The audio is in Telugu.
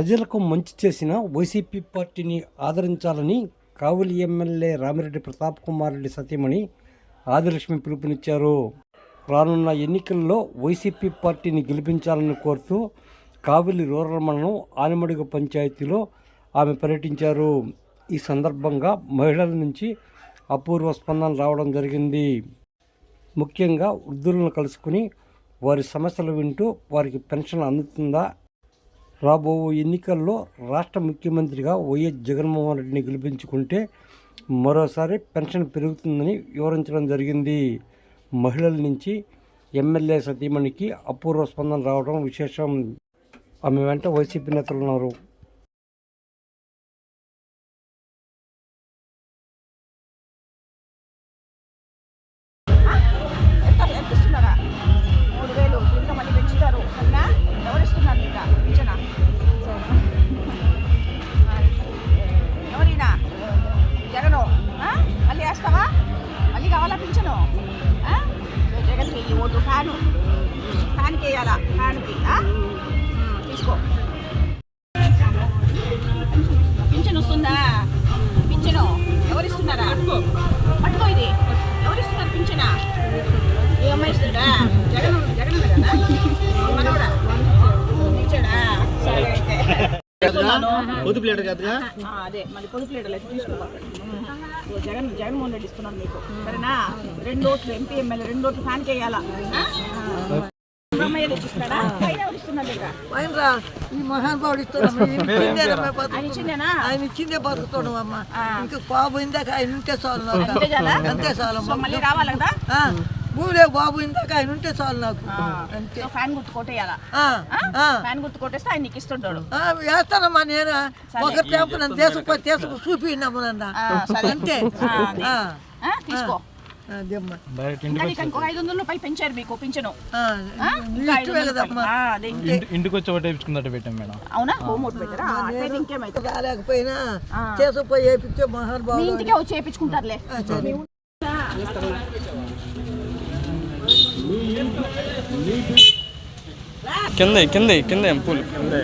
ప్రజలకు మంచి చేసిన వైసీపీ పార్టీని ఆదరించాలని కావలి ఎమ్మెల్యే రామిరెడ్డి ప్రతాప్ కుమార్ రెడ్డి సతీమణి ఆదిలక్ష్మి పిలుపునిచ్చారు. రానున్న ఎన్నికల్లో వైసీపీ పార్టీని గెలిపించాలని కోరుతూ కావలి రూరల్ మండలం ఆనిమడుగు పంచాయతీలో ఆమె పర్యటించారు. ఈ సందర్భంగా మహిళల నుంచి అపూర్వ స్పందన రావడం జరిగింది. ముఖ్యంగా వృద్ధులను కలుసుకుని వారి సమస్యలు వింటూ వారికి పెన్షన్ అందుతుందా, రాబో ఎన్నికల్లో రాష్ట్ర ముఖ్యమంత్రిగా వైఎస్ జగన్మోహన్ రెడ్డిని గెలిపించుకుంటే మరోసారి పెన్షన్ పెరుగుతుందని వివరించడం జరిగింది. మహిళల నుంచి ఎమ్మెల్యే సతీమణికి అపూర్వ స్పందన రావడం విశేషం. ఆమె వెంట వైసీపీ నేతలు ఉన్నారు. ఫ్యాన్కి వేయాలా? ఫ్యాన్కి తీసుకో. పింఛన్ వస్తుందా? పింఛను ఎవరిస్తున్నారా? పట్టుకో. ఇది ఎవరిస్తున్నారు పింఛనా? ఏ అమ్మాయి ఇస్తుందా? జగన్ కదా మనోడా ఇచ్చాడా? సరే అయితే పొదుపు లీటర్ కదా అదే మళ్ళీ పొదుపు లీటర్లు అయితే తీసుకోవాలి. జగన్మోహన్ రెడ్డి ఇస్తున్నాను మీకు, సరేనా? 2 ఓట్లు ఎంపీ ఎమ్మెల్యే 2 ఓట్లు ఫ్యాన్కి వేయాలా? ఈ మహానుభావుడు ఆయన ఇచ్చిందే బతుకుతాడు అమ్మ. ఇంకా బాబు ఇందాక ఆయన ఉంటే చాలు, అంతే చాలు. మళ్ళీ రావాలి కదా భూలే బాబు ఇందాక ఆయన ఉంటే చాలు నాకు. అంతే. ఫ్యాన్ గుర్తు కొట్టేయాలా? ఫ్యాన్ గుర్తు కొట్టేస్తే ఆయన నీకు ఇస్తుంటాడు. వేస్తానమ్మా నేను ఒక టెంపు నన్ను తీసుకు చూపిన్నాము నన్ను. అంతే తీసుకో. ఇంకో 500 రూపాయలు పెంచారు మీకు పింఛను. ఇంటికి వచ్చి ఒకటి వేయించుకున్నట్టు పెట్టాం మేడం. అవునా? హోమ్ ఓట్ పెట్టారా? ఇంకేమైతే రాలేకపోయినా చేసుకుపోయి వేయించే మహానుభావుడు ఇంటికే వచ్చి వేయించుకుంటారులే. కింద పూలు కింద